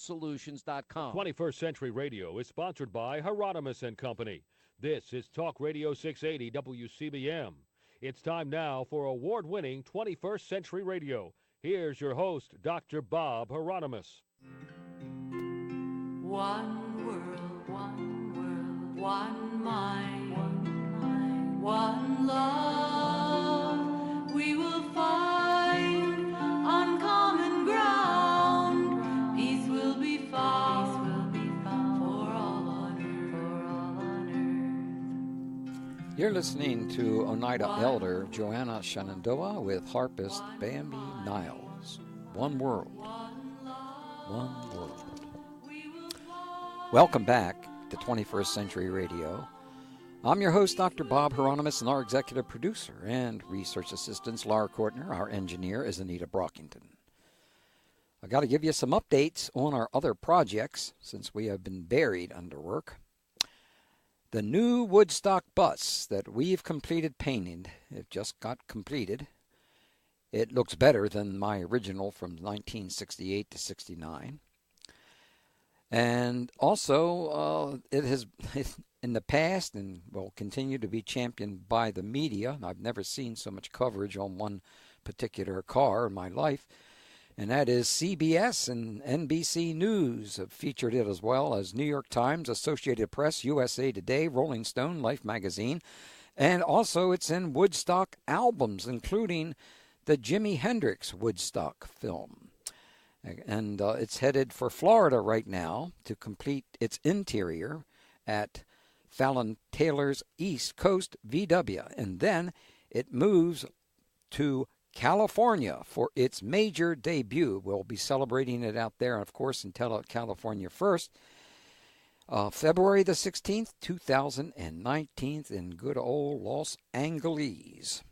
TruthSolutions.com. 21st Century Radio is sponsored by Hieronimus and Company. This is Talk Radio 680 WCBM. It's time now for award-winning 21st Century Radio. Here's your host, Dr. Bob Hieronimus. One world, one mind, one love. We will find on common ground. Peace will be found for all on earth. You're listening to Oneida Elder Joanna Shenandoah with harpist Bambi Niles. One world, one world. Welcome back to 21st Century Radio. I'm your host, Dr. Bob Hieronimus, and our executive producer and research assistants, Laura Kortner. Our engineer is Anita Brockington. I got to give you some updates on our other projects since we have been buried under work. The new Woodstock bus that we've completed painting, it just got completed. It looks better than my original from 1968 to 69. And also, it has, in the past, and will continue to be championed by the media. I've never seen so much coverage on one particular car in my life. And that is CBS and NBC News have featured it, as well as New York Times, Associated Press, USA Today, Rolling Stone, Life magazine. And also it's in Woodstock albums, including the Jimi Hendrix Woodstock film. And it's headed for Florida right now to complete its interior at Fallon Taylor's East Coast VW. And then it moves to California for its major debut. We'll be celebrating it out there, of course, in California first. February the 16th, 2019 in good old Los Angeles.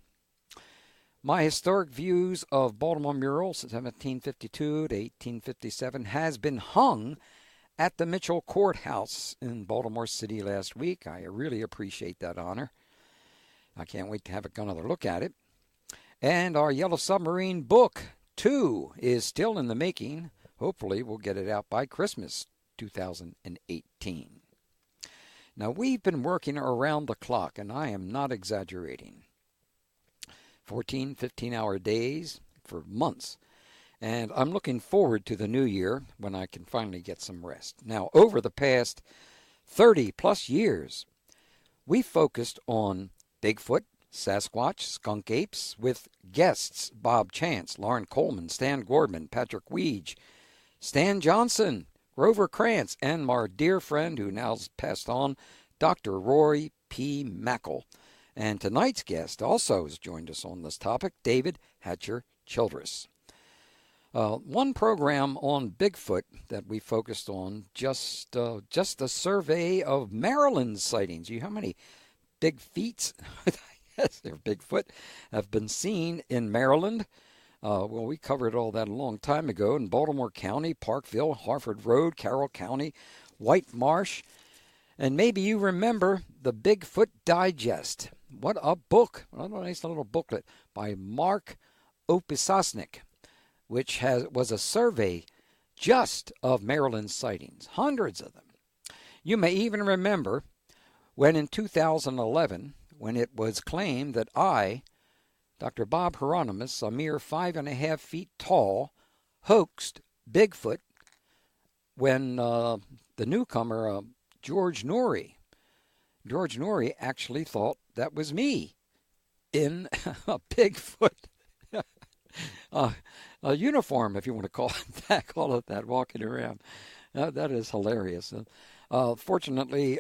My historic views of Baltimore murals, 1752 to 1857, has been hung at the Mitchell Courthouse in Baltimore City last week. I really appreciate that honor. I can't wait to have another look at it. And our Yellow Submarine book 2 is still in the making. Hopefully we'll get it out by Christmas 2018. Now, we've been working around the clock, and I am not exaggerating. 14, 15-hour days for months. And I'm looking forward to the new year when I can finally get some rest. Now, over the past 30-plus years, we focused on Bigfoot, Sasquatch, skunk apes, with guests Bob Chance, Lauren Coleman, Stan Gordman, Patrick Weege, Stan Johnson, Grover Krantz, and our dear friend who now's passed on, Dr. Rory P. Mackle. And tonight's guest also has joined us on this topic, David Hatcher Childress. One program on Bigfoot that we focused on, just a survey of Maryland sightings. How many big feats, yes, they're Bigfoot, have been seen in Maryland? Well, we covered all that a long time ago in Baltimore County, Parkville, Harford Road, Carroll County, White Marsh. And maybe you remember the Bigfoot Digest. What a book. What a nice little booklet by Mark Opisosnik, which was a survey just of Maryland sightings, hundreds of them. You may even remember when in 2011, when it was claimed that I, Dr. Bob Hieronimus, a mere 5.5 feet tall, hoaxed Bigfoot when the newcomer, George Norrie actually thought that was me in a Bigfoot a uniform, if you want to call it that, walking around. That is hilarious. Fortunately,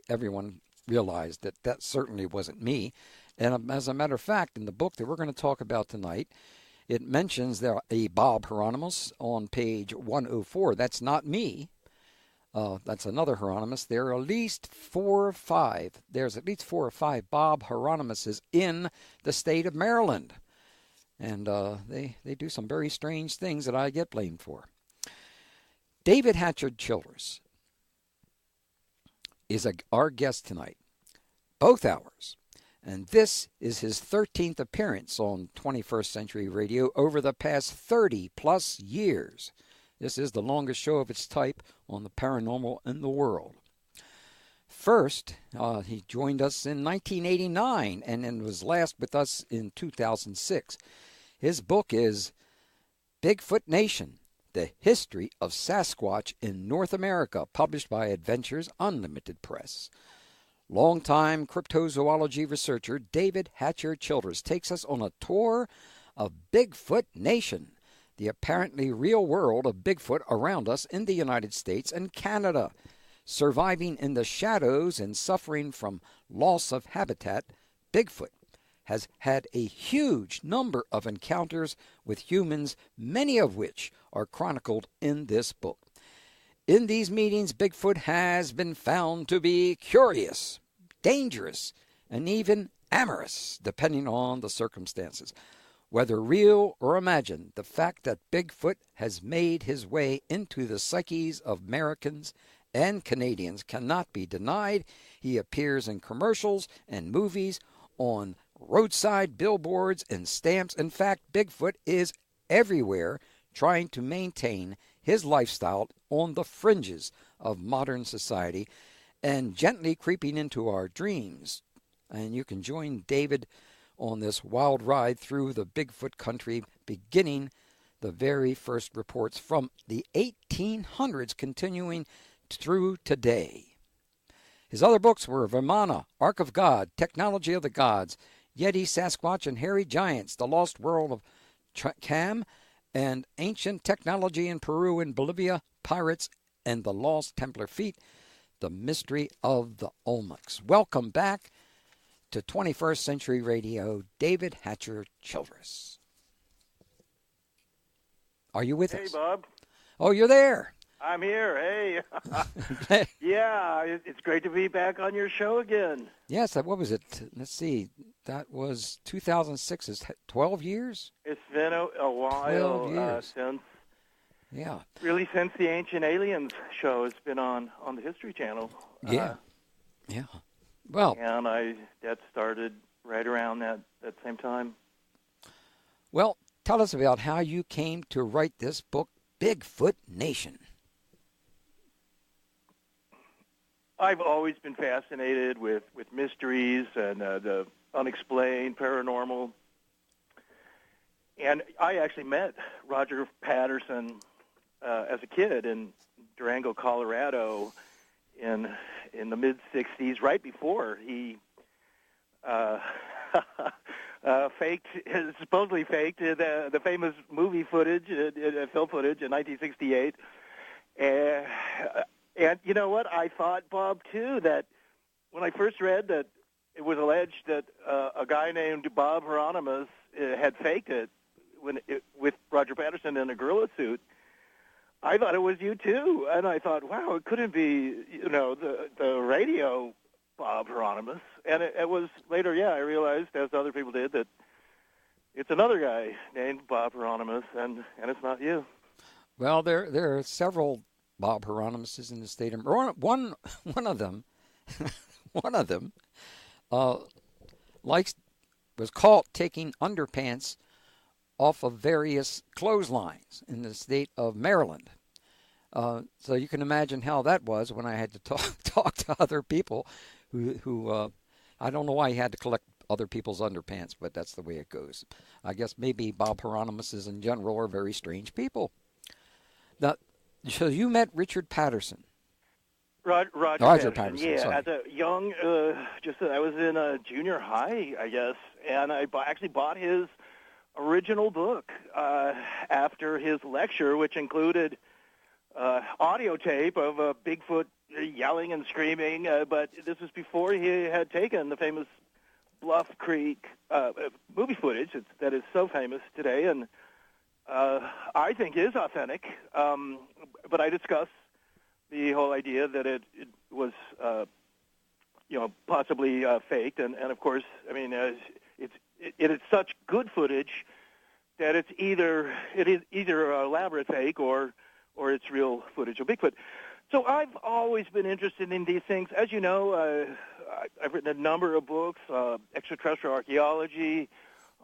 everyone realized that certainly wasn't me. And as a matter of fact, in the book that we're going to talk about tonight, it mentions there a Bob Hieronimus on page 104. That's not me. That's another Hieronimus. There are at least 4 or 5. There's at least 4 or 5 Bob Hieronymuses in the state of Maryland. And they do some very strange things that I get blamed for. David Hatcher Childress is our guest tonight, both hours. And this is his 13th appearance on 21st Century Radio over the past 30-plus years. This is the longest show of its type on the paranormal in the world. First, he joined us in 1989 and then was last with us in 2006. His book is Bigfoot Nation, The History of Sasquatch in North America, published by Adventures Unlimited Press. Longtime cryptozoology researcher David Hatcher Childress takes us on a tour of Bigfoot Nation, the apparently real world of Bigfoot around us in the United States and Canada. Surviving in the shadows and suffering from loss of habitat, Bigfoot has had a huge number of encounters with humans, many of which are chronicled in this book. In these meetings, Bigfoot has been found to be curious, dangerous, and even amorous, depending on the circumstances. Whether real or imagined, the fact that Bigfoot has made his way into the psyches of Americans and Canadians cannot be denied. He appears in commercials and movies, on roadside billboards and stamps. In fact, Bigfoot is everywhere, trying to maintain his lifestyle on the fringes of modern society and gently creeping into our dreams. And you can join David on this wild ride through the Bigfoot country, beginning the very first reports from the 1800s, continuing through today. His other books were Vimana, Ark of God, Technology of the Gods, Yeti, Sasquatch, and Hairy Giants, The Lost World of Cam, and Ancient Technology in Peru and Bolivia, Pirates, and the Lost Templar Feet, The Mystery of the Olmecs. Welcome back to 21st Century Radio, David Hatcher Childress. Are you with us? Hey, Bob. Oh, you're there. I'm here. Hey. Yeah, it's great to be back on your show again. Yes, what was it? Let's see. That was 2006. Is 12 years? It's been a while 12 years. Since. Yeah. Really, since the Ancient Aliens show has been on the History Channel. Yeah. Yeah. Well. And that started right around that same time. Well, tell us about how you came to write this book, Bigfoot Nation. I've always been fascinated with mysteries and the unexplained, paranormal. And I actually met Roger Patterson as a kid in Durango, Colorado in the mid-'60s, right before he supposedly faked the famous movie footage, film footage in 1968. And you know what? I thought, Bob, too, that when I first read that it was alleged that a guy named Bob Hieronimus had faked it with Roger Patterson in a gorilla suit, I thought it was you, too. And I thought, wow, it couldn't be, the radio Bob Hieronimus. And it was later, I realized, as other people did, that it's another guy named Bob Hieronimus, and it's not you. Well, there are several Bob Hieronymuses in the state of one of them was caught taking underpants off of various clotheslines in the state of Maryland. So you can imagine how that was when I had to talk to other people who I don't know why he had to collect other people's underpants, but that's the way it goes. I guess maybe Bob Hieronymuses in general are very strange people. Now, so you met Richard Patterson. Roger Patterson. Yeah, sorry. As a young, I was in junior high, I guess, and I actually bought his original book after his lecture, which included audio tape of Bigfoot yelling and screaming. But this was before he had taken the famous Bluff Creek movie footage that is so famous today, and I think is authentic. But I discussed the whole idea that it was, possibly faked, and of course, I mean, it is such good footage that it is either a elaborate fake or it's real footage of Bigfoot. So I've always been interested in these things. As you know, I've written a number of books, Extraterrestrial Archeology.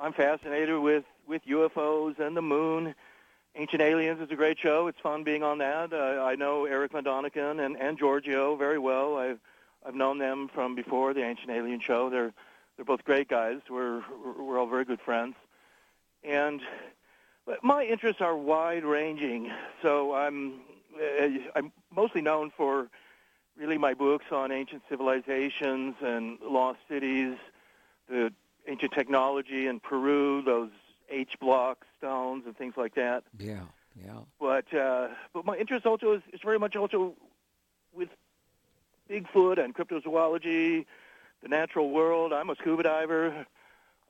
I'm fascinated with UFOs and the moon. Ancient Aliens is a great show. It's fun being on that. I know Eric Mondonican and Giorgio very well. I've known them from before the Ancient Alien show. They're both great guys. We're all very good friends. And my interests are wide-ranging. So I'm mostly known for really my books on ancient civilizations and lost cities, the ancient technology in Peru, those H-block stones and things like that. Yeah. But my interest also is very much also with Bigfoot and cryptozoology, the natural world. I'm a scuba diver.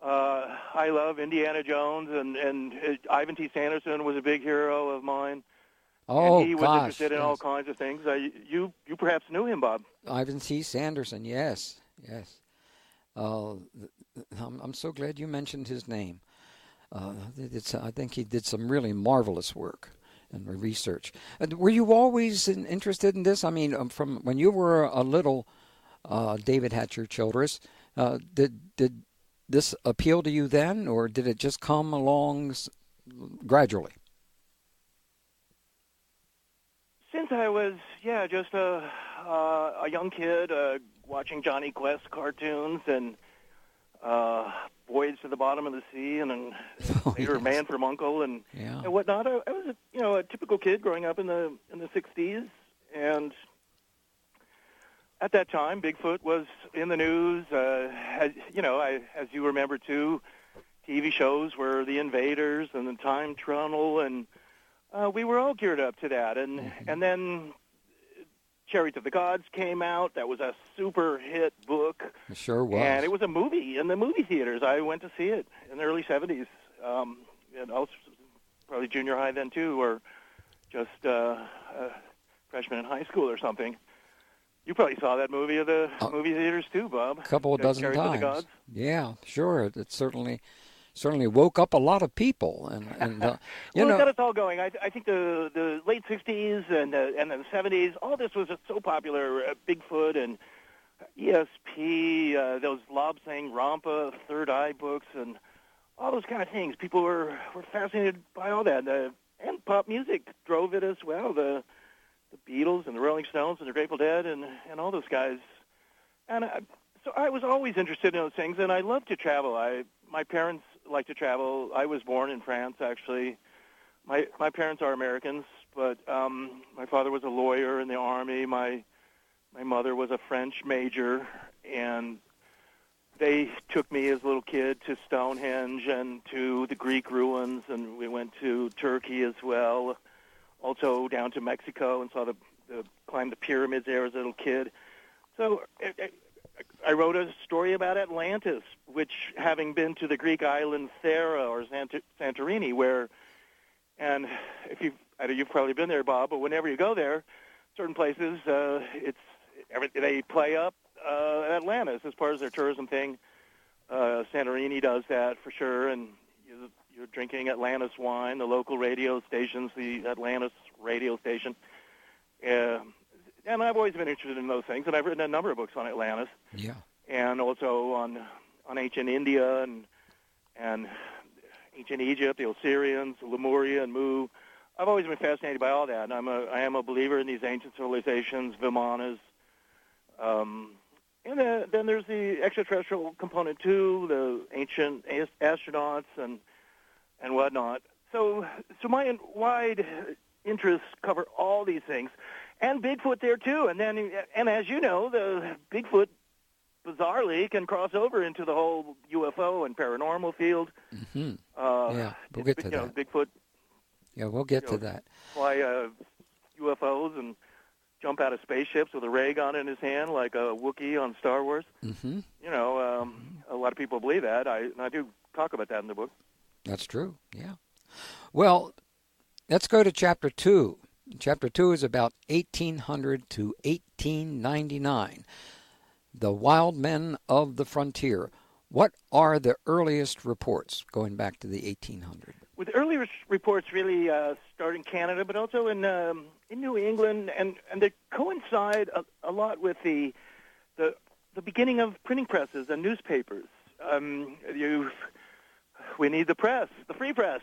I love Indiana Jones, and Ivan T. Sanderson was a big hero of mine. Oh, and he was gosh, interested in all kinds of things. You perhaps knew him, Bob. Ivan T. Sanderson, yes. I'm so glad you mentioned his name. I think he did some really marvelous work and research. Were you always interested in this? I mean, from when you were a little David Hatcher Childress, did this appeal to you then, or did it just come along gradually? Since I was, just a young kid watching Johnny Quest cartoons and Voyage to the Bottom of the Sea, and later Man from U.N.C.L.E. and whatnot. I was a typical kid growing up in the 60s, and at that time, Bigfoot was in the news. As you remember too, TV shows were The Invaders and the Time Travel, and we were all geared up to that. And then Chariots of the Gods came out. That was a super hit book. It sure was. And it was a movie in the movie theaters. I went to see it in the early 70s. And I was probably junior high then, too, or just a freshman in high school or something. You probably saw that movie at the movie theaters, too, Bob. A couple of dozen Chariots times. Of the Gods. Yeah, sure. It certainly woke up a lot of people, and it got us all going. I think the late 60s and the 70s, all this was so popular. Bigfoot and ESP, those Lobsang Rampa, Third Eye books, and all those kind of things. People were fascinated by all that, and pop music drove it as well. The Beatles and the Rolling Stones and the Grateful Dead and all those guys. And so I was always interested in those things, and I loved to travel. My parents like to travel. I was born in France, actually. My parents are Americans, but my father was a lawyer in the Army. My mother was a French major, and they took me as a little kid to Stonehenge and to the Greek ruins, and we went to Turkey as well, also down to Mexico, and climbed the pyramids there as a little kid. So I wrote a story about Atlantis, which, having been to the Greek island Thera or Santorini, and you've probably been there, Bob, but whenever you go there, certain places, they play up Atlantis as part of their tourism thing. Santorini does that for sure, and you're drinking Atlantis wine, the local radio stations, the Atlantis radio station. And I've always been interested in those things, and I've written a number of books on Atlantis. Yeah. And also on ancient India and ancient Egypt, the Assyrians, Lemuria, and Mu. I've always been fascinated by all that, and I am a believer in these ancient civilizations, Vimanas. And then there's the extraterrestrial component too, the ancient astronauts and whatnot. So my wide interests cover all these things, and Bigfoot there too. And as you know, the Bigfoot bizarrely can cross over into the whole UFO and paranormal field. Mm-hmm. We'll get to that. Bigfoot. Yeah, we'll get to that. Fly UFOs and jump out of spaceships with a ray gun in his hand like a Wookiee on Star Wars. Mm-hmm. A lot of people believe that. I do talk about that in the book. That's true, yeah. Well, let's go to Chapter 2. Chapter 2 is about 1800 to 1899. The Wild Men of the Frontier. What are the earliest reports going back to the 1800s? With earlier reports really start in Canada, but also in New England, and they coincide a lot with the beginning of printing presses and newspapers. We need the press, the free press,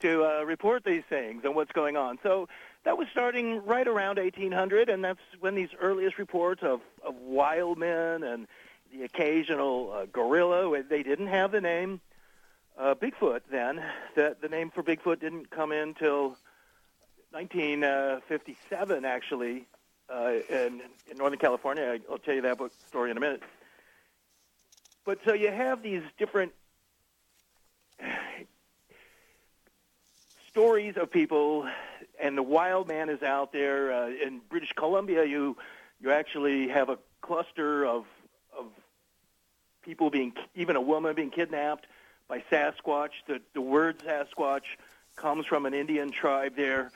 to report these things and what's going on. So that was starting right around 1800, and that's when these earliest reports of wild men and the occasional gorilla, they didn't have the name Bigfoot then. The name for Bigfoot didn't come in till 1957, actually, in Northern California. I'll tell you that story in a minute. But so you have these different stories of people, and the wild man is out there. In British Columbia, you actually have a cluster of people even a woman being kidnapped by Sasquatch. The word Sasquatch comes from an Indian tribe there.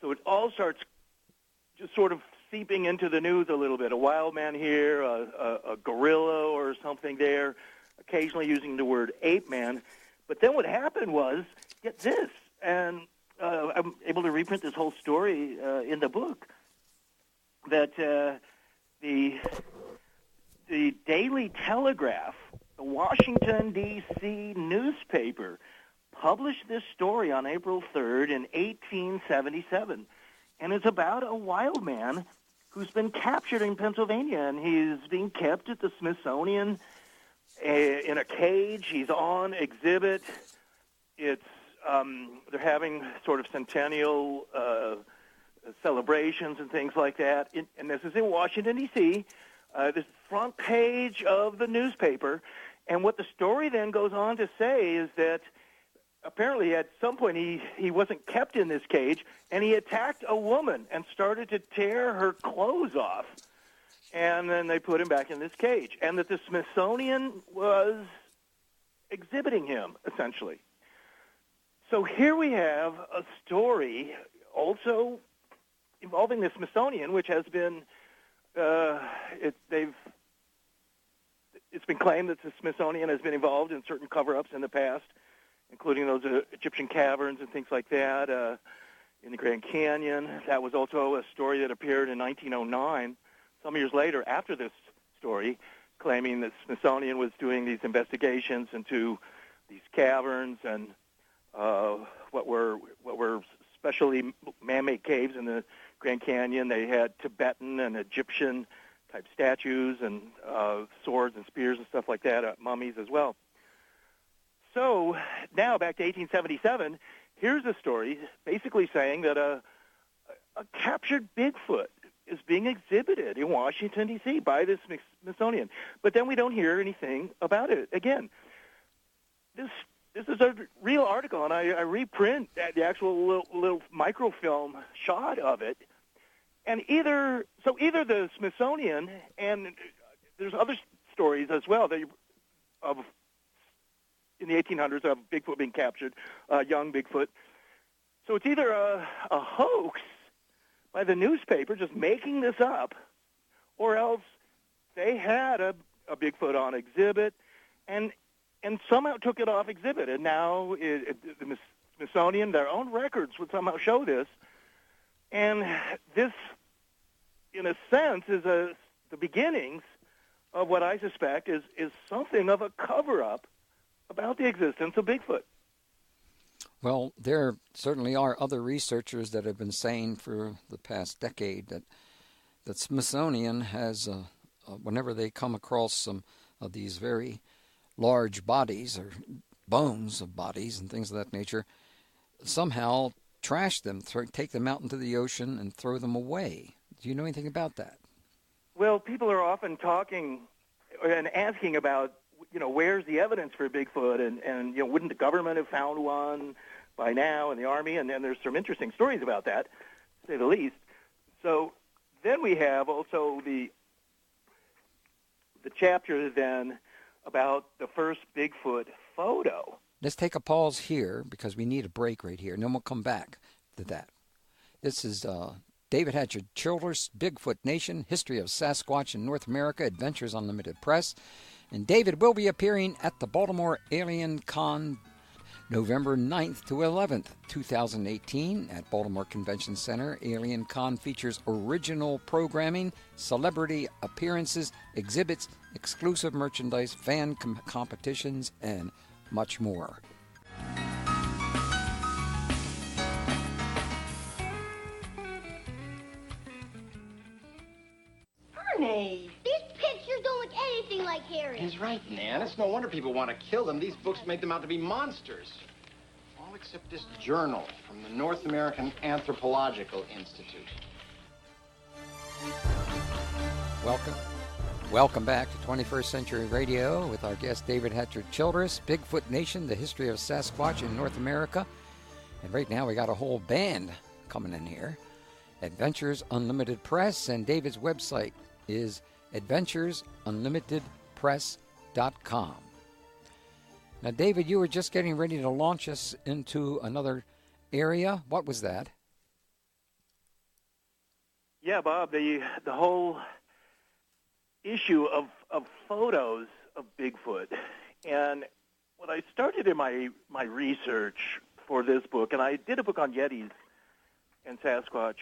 So it all starts just sort of seeping into the news a little bit. A wild man here, a gorilla or something there, occasionally using the word ape man. But then what happened was, get this, and I'm able to reprint this whole story in the book, that the Daily Telegraph, the Washington, D.C. newspaper, published this story on April 3rd in 1877. And it's about a wild man who's been captured in Pennsylvania, and he's being kept at the Smithsonian in a cage. He's on exhibit. It's they're having sort of centennial celebrations and things like that. And this is in Washington, D.C., this front page of the newspaper. And what the story then goes on to say is that apparently at some point he wasn't kept in this cage, and he attacked a woman and started to tear her clothes off. And then they put him back in this cage. And that the Smithsonian was exhibiting him, essentially. So here we have a story also involving the Smithsonian, which has been it's been claimed that the Smithsonian has been involved in certain cover-ups in the past, including those Egyptian caverns and things like that in the Grand Canyon. That was also a story that appeared in 1909, some years later after this story, claiming that Smithsonian was doing these investigations into these caverns and what were specially man-made caves in the Grand Canyon. They had Tibetan and Egyptian type statues and swords and spears and stuff like that, mummies as well. So now back to 1877, here's a story basically saying that a captured Bigfoot is being exhibited in Washington, D.C. by the Smithsonian. But then we don't hear anything about it again. This is a real article, and I reprint the actual little microfilm shot of it. And either the Smithsonian, and there's other stories as well of in the 1800s of Bigfoot being captured, young Bigfoot. So it's either a hoax by the newspaper just making this up, or else they had a Bigfoot on exhibit and somehow took it off exhibit. And now the Smithsonian, their own records would somehow show this. And this, in a sense, is the beginnings of what I suspect is something of a cover-up about the existence of Bigfoot. Well, there certainly are other researchers that have been saying for the past decade that Smithsonian has, whenever they come across some of these very large bodies or bones of bodies and things of that nature, somehow trash them, take them out into the ocean and throw them away. Do you know anything about that? Well, people are often talking and asking about, where's the evidence for Bigfoot, and wouldn't the government have found one by now, in the Army? And then there's some interesting stories about that, to say the least. So then we have also the chapter then about the first Bigfoot photo. Let's take a pause here because we need a break right here, and then we'll come back to that. This is David Hatcher Childress, Bigfoot Nation, History of Sasquatch in North America, Adventures Unlimited Press. And David will be appearing at the Baltimore Alien Con November 9th to 11th, 2018 at Baltimore Convention Center. Alien Con features original programming, celebrity appearances, exhibits, exclusive merchandise, fan competitions, and much more. Hey. These pictures don't look anything like Harry. He's right, Nan. It's no wonder people want to kill them. These books make them out to be monsters. All except this journal from the North American Anthropological Institute. Welcome back to 21st Century Radio with our guest David Hatcher Childress, Bigfoot Nation, the history of Sasquatch in North America. And right now we got a whole band coming in here. Adventures Unlimited Press, and David's website is adventuresunlimitedpress.com. Now, David, you were just getting ready to launch us into another area. What was that? Yeah, Bob, the whole issue of photos of Bigfoot. And when I started in my research for this book, and I did a book on Yetis and Sasquatch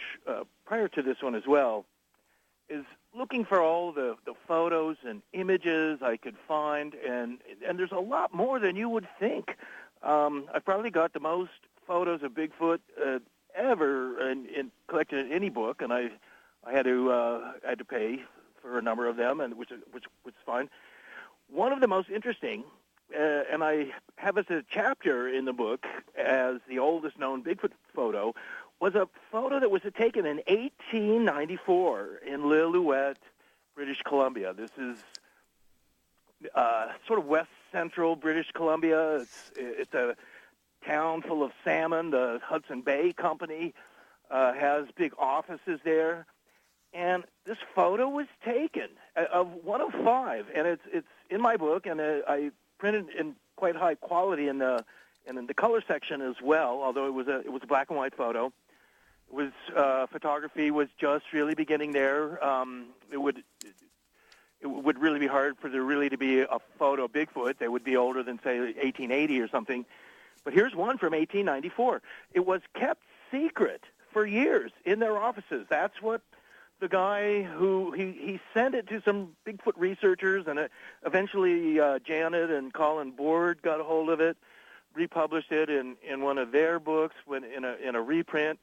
prior to this one as well, is looking for all the photos and images I could find, and there's a lot more than you would think. I've probably got the most photos of Bigfoot ever in collected in any book, and I had to pay for a number of them, and which was fine. One of the most interesting, and I have as a chapter in the book as the oldest known Bigfoot photo, was a photo that was taken in 1894 in Lillooet, British Columbia. This is sort of west central British Columbia. It's a town full of salmon. The Hudson Bay Company has big offices there. And this photo was taken of one of five, and it's in my book, and I printed in quite high quality in the color section as well. Although it was a black and white photo. It was photography was just really beginning there. It would really be hard for there really to be a photo of Bigfoot. They would be older than, say, 1880 or something. But here's one from 1894. It was kept secret for years in their offices. That's what the guy who he sent it to some Bigfoot researchers, and eventually Janet and Colin Board got a hold of it, republished it in one of their books in a reprint.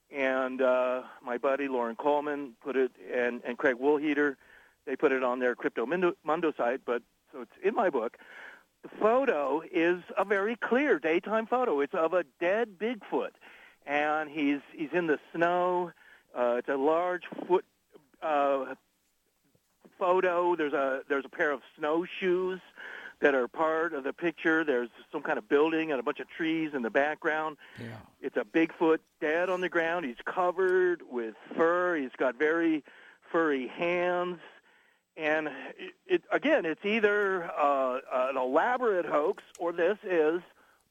And my buddy Lauren Coleman put it, and Craig Woolheater, they put it on their Crypto Mundo site, but so it's in my book. The photo is a very clear daytime photo. It's of a dead Bigfoot, and he's in the snow. It's a large foot photo. There's a pair of snowshoes that are part of the picture. There's some kind of building and a bunch of trees in the background. Yeah. It's a Bigfoot dead on the ground. He's covered with fur. He's got very furry hands. And it's either an elaborate hoax or this is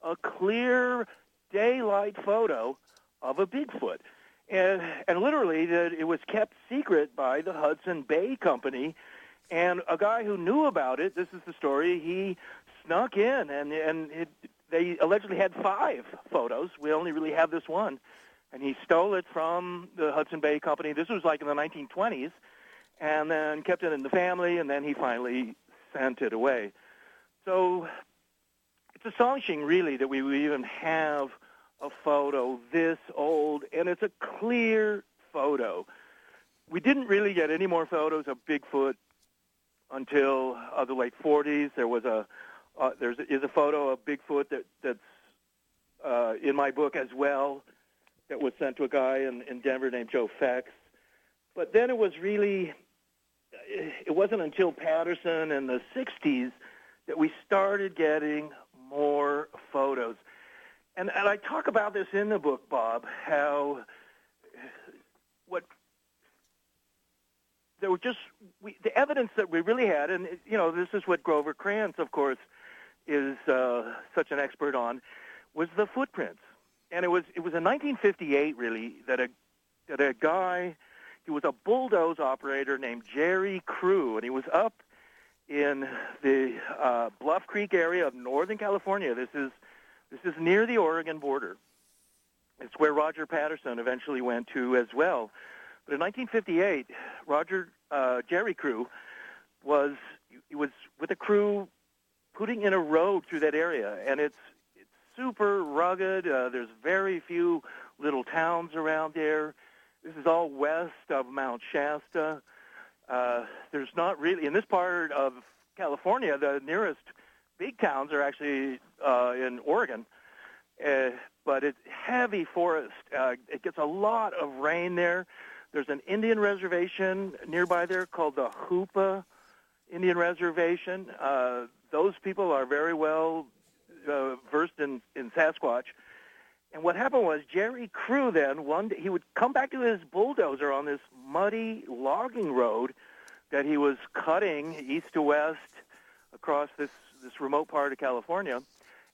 a clear daylight photo of a Bigfoot. And literally, it was kept secret by the Hudson Bay Company. And a guy who knew about it, this is the story, he snuck in, and they allegedly had 5 photos. We only really have this one. And he stole it from the Hudson Bay Company. This was like in the 1920s, and then kept it in the family, and then he finally sent it away. So it's astonishing, really, that we would even have a photo this old, and it's a clear photo. We didn't really get any more photos of Bigfoot until the late 40s. There was a photo of Bigfoot that's in my book as well, that was sent to a guy in Denver named Joe Fex. But then it wasn't until Patterson in the 60s that we started getting more photos. And I talk about this in the book, Bob, how there were the evidence that we really had, and this is what Grover Krantz, of course, is such an expert on, was the footprints. And it was in 1958 really that a guy, he was a bulldoze operator named Jerry Crew, and he was up in the Bluff Creek area of Northern California. This is near the Oregon border. It's where Roger Patterson eventually went to as well. But in 1958, Jerry Crew was with a crew putting in a road through that area, and it's super rugged. There's very few little towns around there. This is all west of Mount Shasta. There's not really, in this part of California, the nearest big towns are actually in Oregon, but it's heavy forest. It gets a lot of rain there. There's an Indian reservation nearby there called the Hoopa Indian Reservation. Those people are very well versed in Sasquatch. And what happened was Jerry Crew then, one day, he would come back to his bulldozer on this muddy logging road that he was cutting east to west across this remote part of California.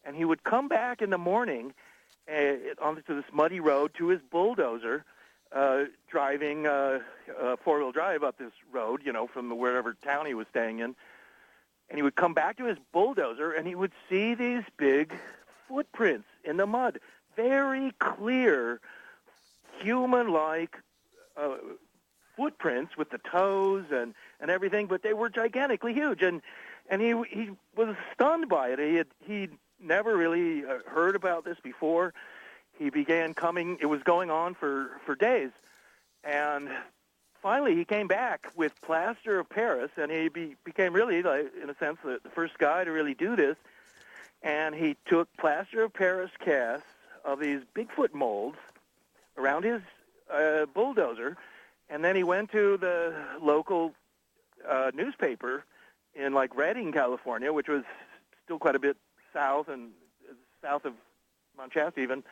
And he would come back in the morning onto this muddy road to his bulldozer, driving four-wheel drive up this road, from wherever town he was staying in. And he would come back to his bulldozer, and he would see these big footprints in the mud, very clear, human-like footprints with the toes and everything, but they were gigantically huge. And he was stunned by it. He'd never really heard about this before. He began coming. It was going on for days. And finally, he came back with plaster of Paris, and he became really, in a sense, the first guy to really do this. And he took plaster of Paris casts of these Bigfoot molds around his bulldozer, and then he went to the local newspaper in, Redding, California, which was still quite a bit south of Mount Shasta even,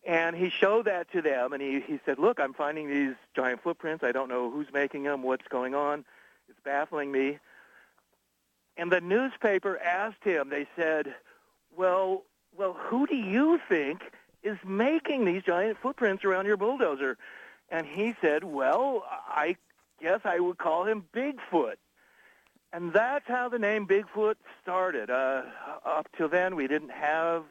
and he showed that to them, and he said, look, I'm finding these giant footprints. I don't know who's making them, what's going on. It's baffling me. And the newspaper asked him, they said, well, who do you think is making these giant footprints around your bulldozer? And he said, well, I guess I would call him Bigfoot. And that's how the name Bigfoot started. Up till then, we didn't have,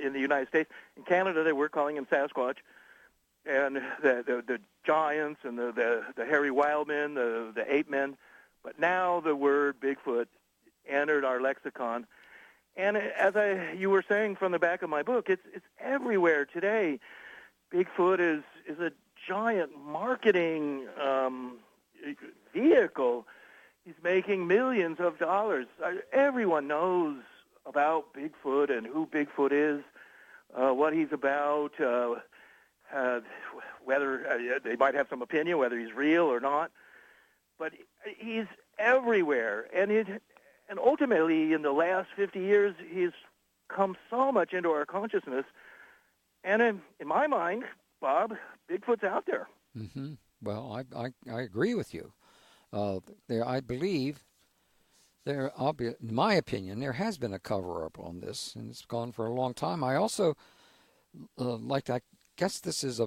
in the United States, in Canada, they were calling him Sasquatch. And the giants and the hairy wild men, the ape men. But now the word Bigfoot entered our lexicon. And as you were saying from the back of my book, it's everywhere today. Bigfoot is a giant marketing vehicle. He's making millions of dollars. Everyone knows about Bigfoot and who Bigfoot is, what he's about, whether they might have some opinion, whether he's real or not. But he's everywhere. And ultimately, in the last 50 years, he's come so much into our consciousness. And in my mind, Bob, Bigfoot's out there. Mm-hmm. Well, I agree with you. I believe in my opinion, there has been a cover-up on this, and it's gone for a long time. I also I guess this is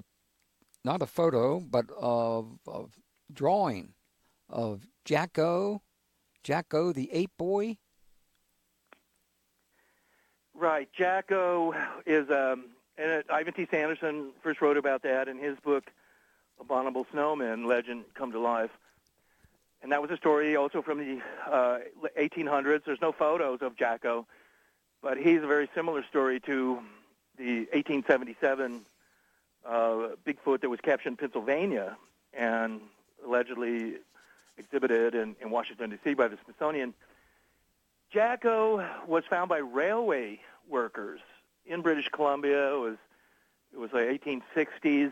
not a photo, but a drawing of Jacko the ape boy. Right, Jacko is, and Ivan T. Sanderson first wrote about that in his book, Abominable Snowmen, Legend Come to Life. And that was a story also from the 1800s. There's no photos of Jacko, but he's a very similar story to the 1877 Bigfoot that was captured in Pennsylvania and allegedly exhibited in Washington, D.C. by the Smithsonian. Jacko was found by railway workers in British Columbia. It was the 1860s,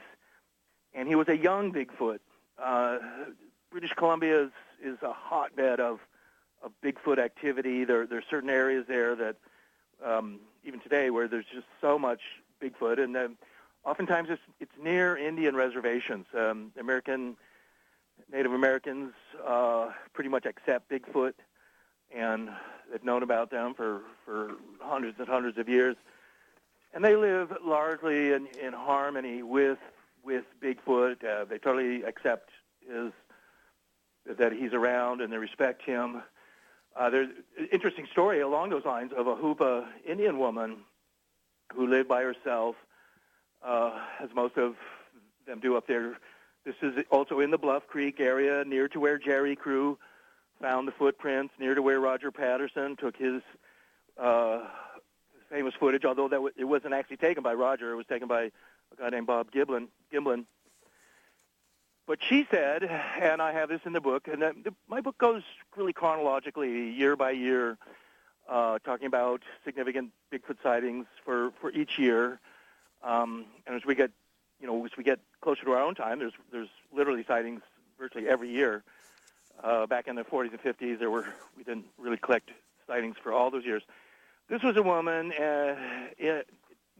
and he was a young Bigfoot. British Columbia is a hotbed of Bigfoot activity. There's certain areas there that even today where there's just so much Bigfoot, and oftentimes it's near Indian reservations. Native Americans pretty much accept Bigfoot, and they've known about them for hundreds and hundreds of years. And they live largely in harmony with Bigfoot. They totally accept that he's around, and they respect him. There's an interesting story along those lines of a Hoopa Indian woman who lived by herself, as most of them do up there. This is also in the Bluff Creek area, near to where Jerry Crew found the footprints, near to where Roger Patterson took his famous footage, although it wasn't actually taken by Roger. It was taken by a guy named Bob Gimblin. But she said, and I have this in the book, and my book goes really chronologically, year by year, talking about significant Bigfoot sightings for each year. And as we get closer to our own time, there's literally sightings virtually every year. Back in the 40s and 50s, we didn't really collect sightings for all those years. This was a woman near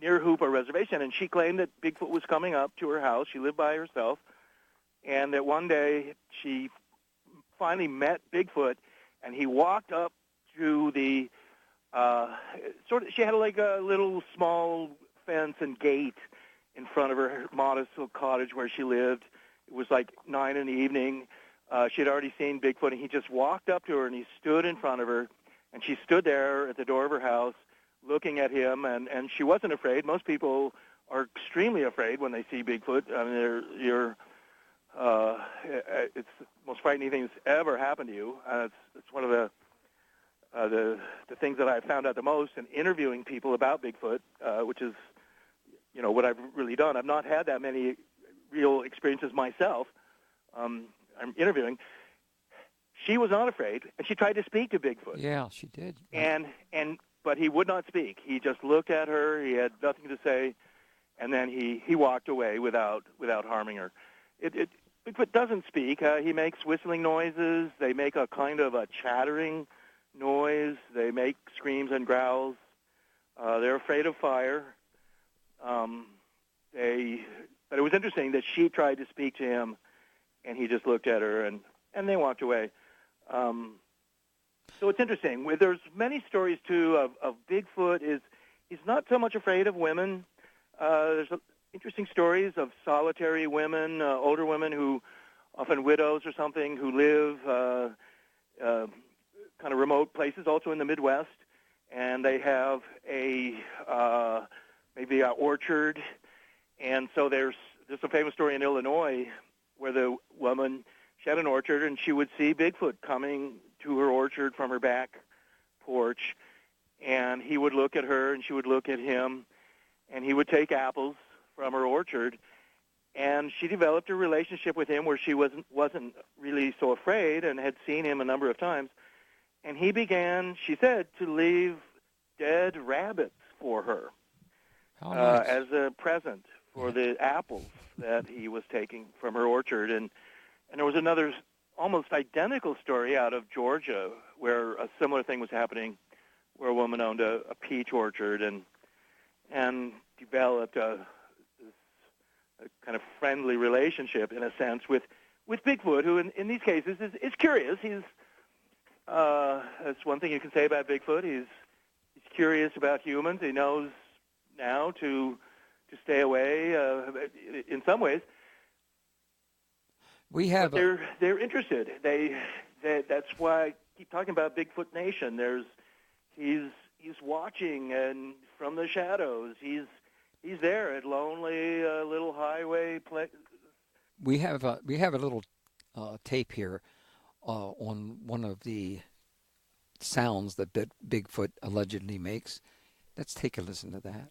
Hoopa Reservation, and she claimed that Bigfoot was coming up to her house. She lived by herself, and that one day she finally met Bigfoot, and he walked up to the she had like a little small fence and gate in front of her modest little cottage where she lived. It was like 9 in the evening. She had already seen Bigfoot, and he just walked up to her, and he stood in front of her, and she stood there at the door of her house looking at him, and she wasn't afraid. Most people are extremely afraid when they see Bigfoot. I mean, it's the most frightening thing that's ever happened to you. It's one of the things that I've found out the most in interviewing people about Bigfoot, which is, what I've really done. I've not had that many real experiences myself. I'm interviewing. She was not afraid, and she tried to speak to Bigfoot. Yeah, she did. But he would not speak. He just looked at her. He had nothing to say, and then he walked away without harming her. Bigfoot doesn't speak. He makes whistling noises. They make a kind of a chattering noise. They make screams and growls. They're afraid of fire. But it was interesting that she tried to speak to him, and he just looked at her, and they walked away. So it's interesting. There's many stories, too, of Bigfoot. He's not so much afraid of women. There's interesting stories of solitary women, older women who, often widows or something, who live kind of remote places, also in the Midwest, and they have maybe an orchard. And so there's a famous story in Illinois where the woman, she had an orchard, and she would see Bigfoot coming to her orchard from her back porch, and he would look at her, and she would look at him, and he would take apples from her orchard, and she developed a relationship with him where she wasn't really so afraid and had seen him a number of times, and he began, she said, to leave dead rabbits for her as a present for the apples that he was taking from her orchard. And there was another almost identical story out of Georgia where a similar thing was happening, where a woman owned a peach orchard and developed a kind of friendly relationship, in a sense, with Bigfoot, who in these cases is curious. That's one thing you can say about Bigfoot. He's curious about humans. He knows now to stay away in some ways. But they're interested. That's why I keep talking about Bigfoot Nation. He's watching, and from the shadows, he's there at lonely little highway place. We have a little tape here on one of the sounds that Bigfoot allegedly makes. Let's take a listen to that.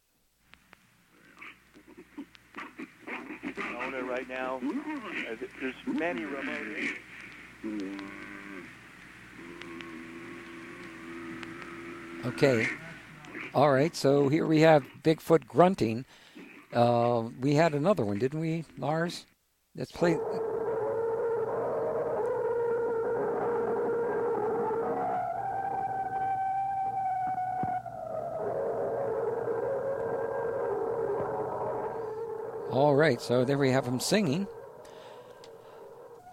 Owner right now. There's many remote areas. Okay. All right. So here we have Bigfoot grunting. We had another one, didn't we, Lars? Let's play. All right, so there we have him singing.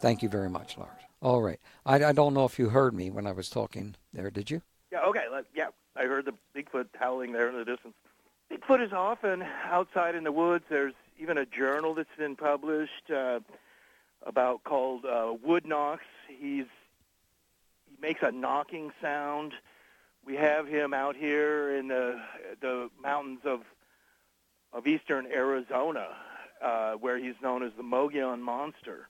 Thank you very much, Lars. All right. I don't know if you heard me when I was talking there, did you? Yeah, okay. Yeah, I heard the Bigfoot howling there in the distance. Bigfoot is often outside in the woods. There's even a journal that's been published called Wood Knocks. He makes a knocking sound. We have him out here in the mountains of eastern Arizona, where he's known as the Mogollon Monster.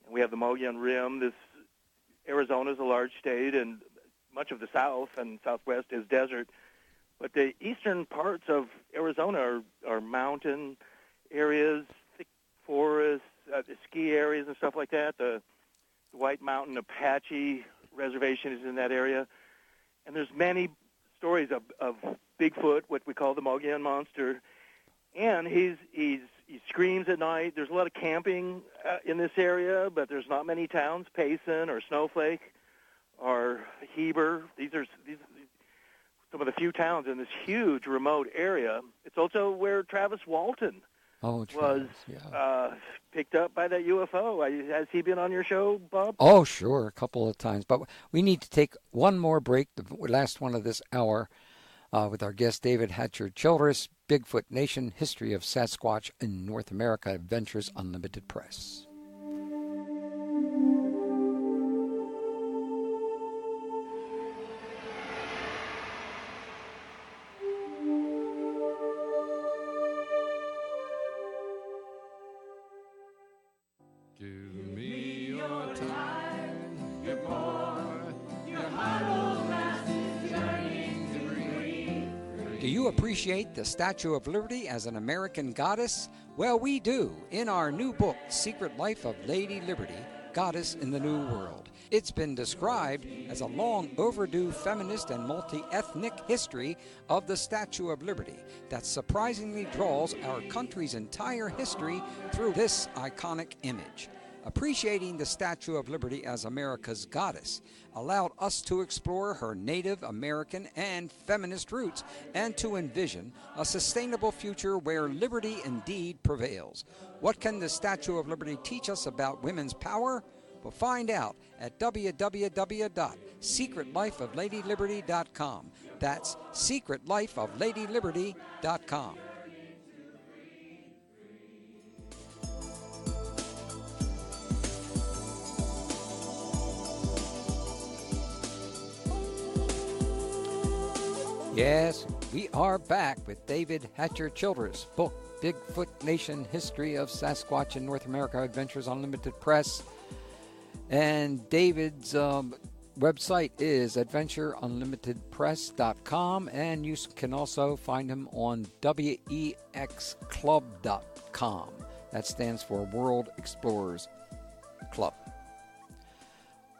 And we have the Mogollon Rim. Arizona is a large state, and much of the south and southwest is desert. But the eastern parts of Arizona are mountain areas, thick forests, the ski areas and stuff like that. The White Mountain Apache Reservation is in that area. And there's many stories of Bigfoot, what we call the Mogollon Monster. And he screams at night. There's a lot of camping in this area, but there's not many towns. Payson or Snowflake or Heber. These are some of the few towns in this huge remote area. It's also where Travis Walton was picked up by that UFO. Has he been on your show, Bob? Oh, sure, a couple of times. But we need to take one more break, the last one of this hour, with our guest David Hatcher Childress, Bigfoot Nation, History of Sasquatch in North America, Adventures Unlimited Press. Do you appreciate the Statue of Liberty as an American goddess? Well, we do, in our new book, Secret Life of Lady Liberty, Goddess in the New World. It's been described as a long overdue feminist and multi-ethnic history of the Statue of Liberty that surprisingly draws our country's entire history through this iconic image. Appreciating the Statue of Liberty as America's goddess allowed us to explore her Native American and feminist roots and to envision a sustainable future where liberty indeed prevails. What can the Statue of Liberty teach us about women's power? Well, find out at www.secretlifeofladyliberty.com. That's secretlifeofladyliberty.com. Yes, we are back with David Hatcher Childress, book Bigfoot Nation, History of Sasquatch in North America, Adventures Unlimited Press. And David's website is adventureunlimitedpress.com, and you can also find him on wexclub.com. That stands for World Explorers Club.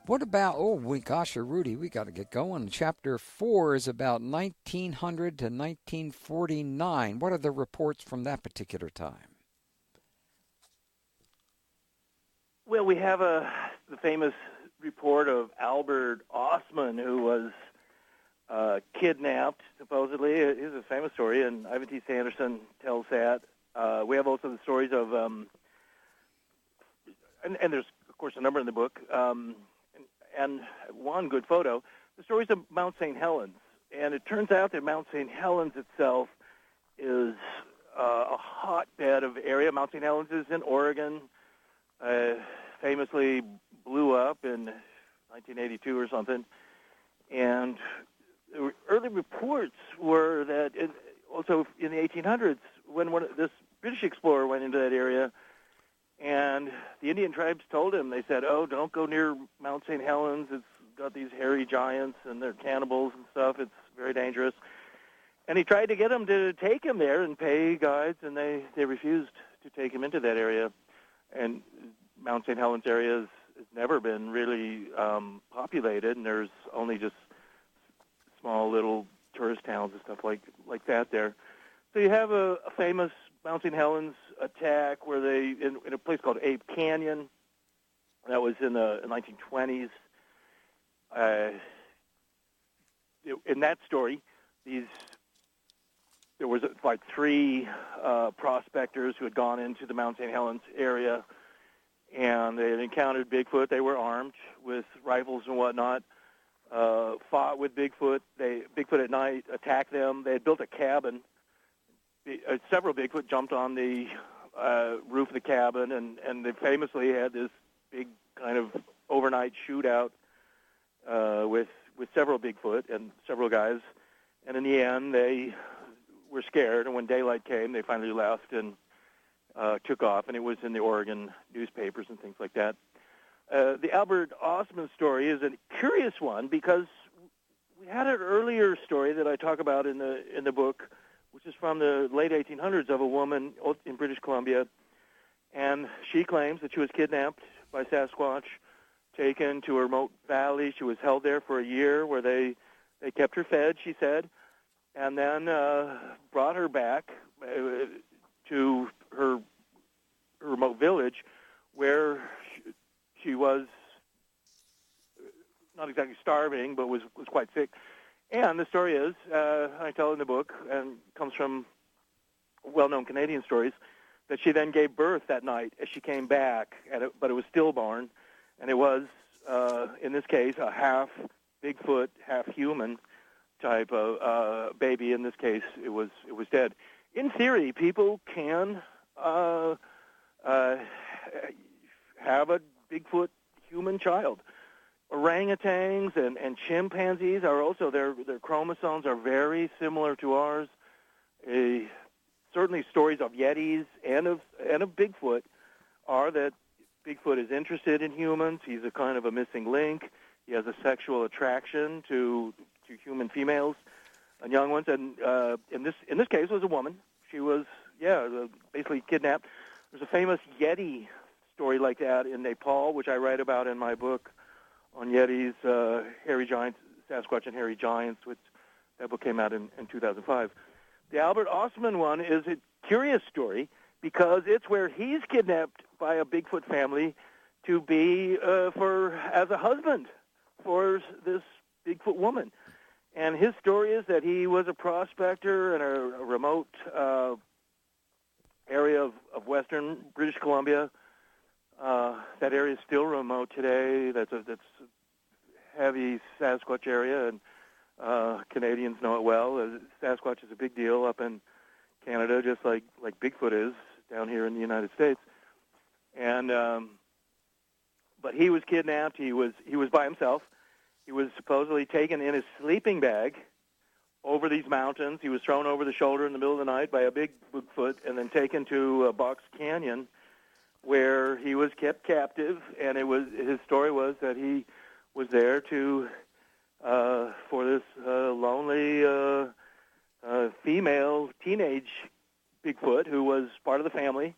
What about, Rudy, we got to get going. Chapter 4 is about 1900 to 1949. What are the reports from that particular time? Well, we have the famous report of Albert Osmond, who was kidnapped, supposedly. It is a famous story, and Ivan T. Sanderson tells that. We have also the stories of, and there's, of course, a number in the book, and one good photo, the stories of Mount St. Helens. And it turns out that Mount St. Helens itself is a hotbed of area. Mount St. Helens is in Oregon, famously blew up in 1982 or something. And the early reports were that also in the 1800s, when this British explorer went into that area, and the Indian tribes told him, they said, don't go near Mount St. Helens. It's got these hairy giants, and they're cannibals and stuff. It's very dangerous. And he tried to get them to take him there and pay guides, and they refused to take him into that area. And Mount St. Helens area has never been really populated, and there's only just small little tourist towns and stuff like that there. So you have a famous Mount St. Helens attack where they, in a place called Ape Canyon, that was in the 1920s. In that story, there was like three prospectors who had gone into the Mount St. Helens area, and they had encountered Bigfoot. They were armed with rifles and whatnot, fought with Bigfoot. Bigfoot at night attacked them. They had built a cabin. Several Bigfoot jumped on the roof of the cabin, and they famously had this big kind of overnight shootout with several Bigfoot and several guys. And in the end, they were scared, and when daylight came, they finally left and took off, and it was in the Oregon newspapers and things like that. The Albert Osmond story is a curious one because we had an earlier story that I talk about in the book, which is from the late 1800s, of a woman in British Columbia, And she claims that she was kidnapped by Sasquatch, taken to a remote valley. She was held there for a year where they kept her fed, she said, and then brought her back to her remote village where she was not exactly starving, but was quite sick. And the story is, I tell in the book, and comes from well-known Canadian stories, that she then gave birth that night as she came back, but it was stillborn, and it was, in this case, a half Bigfoot, half human type of baby. In this case, it was dead. In theory, people can have a Bigfoot human child. Orangutans and chimpanzees are also, their chromosomes are very similar to ours. Certainly stories of Yetis and of Bigfoot are that Bigfoot is interested in humans. He's a kind of a missing link. He has a sexual attraction to human females and young ones. And in this case, it was a woman. She was, basically kidnapped. There's a famous Yeti story like that in Nepal, which I write about in my book on Yetis, hairy giants, Sasquatch and hairy giants, which that book came out in 2005. The Albert Osmond one is a curious story because it's where he's kidnapped by a Bigfoot family to be as a husband for this Bigfoot woman. And his story is that he was a prospector in a remote area of western British Columbia. That area is still remote today. That's a heavy Sasquatch area, and Canadians know it well. Sasquatch is a big deal up in Canada, just like Bigfoot is down here in the United States. And but he was kidnapped. He was by himself. He was supposedly taken in his sleeping bag over these mountains. He was thrown over the shoulder in the middle of the night by a big Bigfoot, and then taken to Box Canyon, where he was kept captive. And his story was that he was there for this lonely female teenage Bigfoot who was part of the family,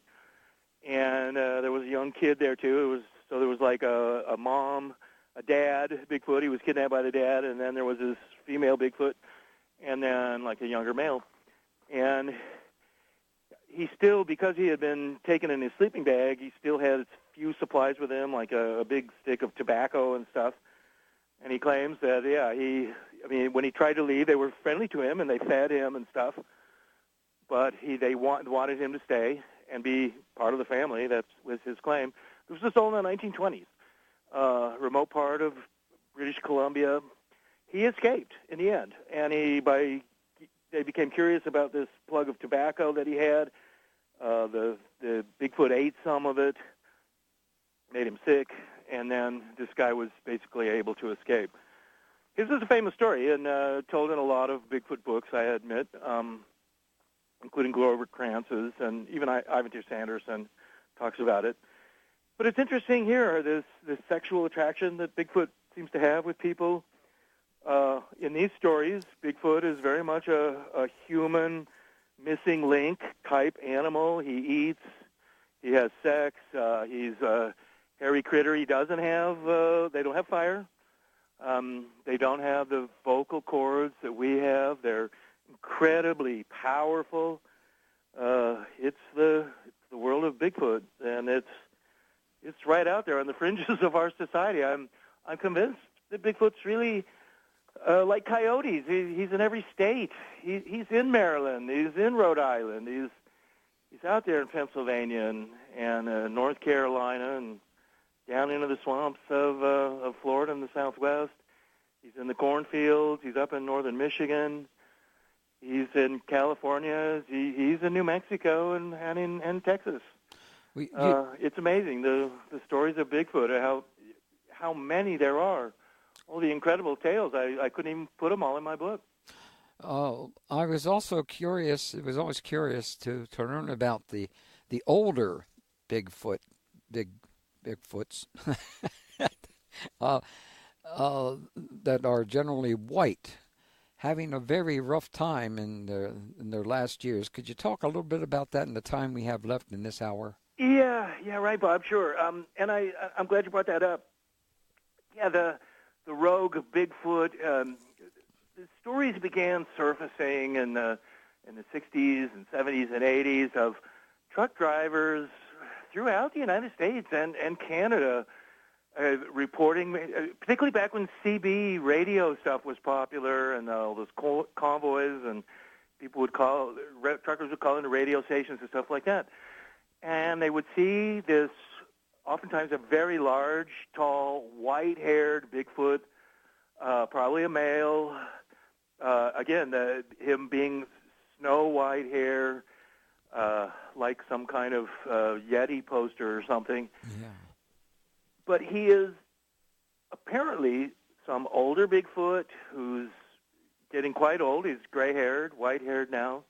and there was a young kid there too. There was like a mom, a dad Bigfoot. He was kidnapped by the dad, and then there was this female Bigfoot, and then like a younger male. And he still, because he had been taken in his sleeping bag, he still had a few supplies with him, like a big stick of tobacco and stuff. And he claims that, when he tried to leave, they were friendly to him and they fed him and stuff. But they wanted him to stay and be part of the family. That was his claim. This was all in the 1920s, remote part of British Columbia. He escaped in the end, and they became curious about this plug of tobacco that he had. The Bigfoot ate some of it, made him sick, and then this guy was basically able to escape. His is a famous story, and told in a lot of Bigfoot books, I admit, including Grover Kranz's, and even Ivan T. Sanderson talks about it. But it's interesting here, this sexual attraction that Bigfoot seems to have with people. In these stories, Bigfoot is very much a human missing link type animal. He eats, he has sex, he's a hairy critter. He doesn't have, they don't have fire. They don't have the vocal cords that we have. They're incredibly powerful. It's the world of Bigfoot, and it's right out there on the fringes of our society. I'm convinced that Bigfoot's really like coyotes. He's in every state. He's in Maryland. He's in Rhode Island. He's out there in Pennsylvania and North Carolina and down into the swamps of Florida and the Southwest. He's in the cornfields. He's up in northern Michigan. He's in California. He's in New Mexico and in Texas. It's amazing the stories of Bigfoot, how many there are. All the incredible tales. I couldn't even put them all in my book. I was also curious. It was always curious to learn about the older Bigfoots that are generally white, having a very rough time in their last years. Could you talk a little bit about that in the time we have left in this hour? Yeah, right, Bob. Sure. And I'm glad you brought that up. Yeah, the rogue of Bigfoot. The stories began surfacing in the 60s and 70s and 80s of truck drivers throughout the United States and Canada reporting, particularly back when CB radio stuff was popular and all those convoys, and truckers would call into radio stations and stuff like that. And they would see this, oftentimes a very large, tall, white-haired Bigfoot, probably a male. Again, him being snow white hair, like some kind of Yeti poster or something. Yeah. But he is apparently some older Bigfoot who's getting quite old. He's gray-haired, white-haired now.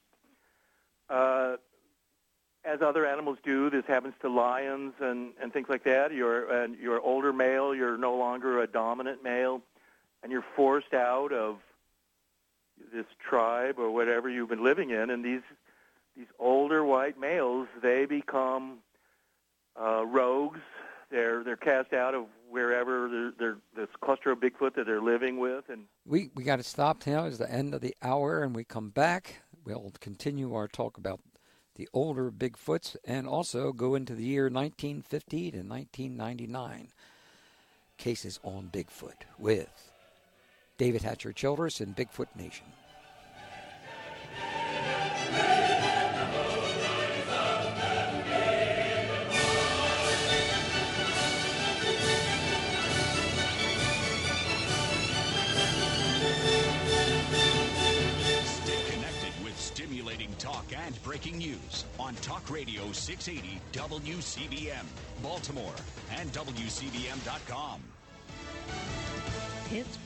As other animals do, this happens to lions and things like that. You're older male, you're no longer a dominant male, and you're forced out of this tribe or whatever you've been living in. And these older white males, they become rogues. They're cast out of wherever they're this cluster of Bigfoot that they're living with. And we got to stop now. It's the end of the hour, and we come back. We'll continue our talk about the older Bigfoots, and also go into the year 1950 to 1999. Cases on Bigfoot with David Hatcher Childress in Bigfoot Nation. Talk and breaking news on Talk Radio 680 WCBM, Baltimore, and WCBM.com. Hits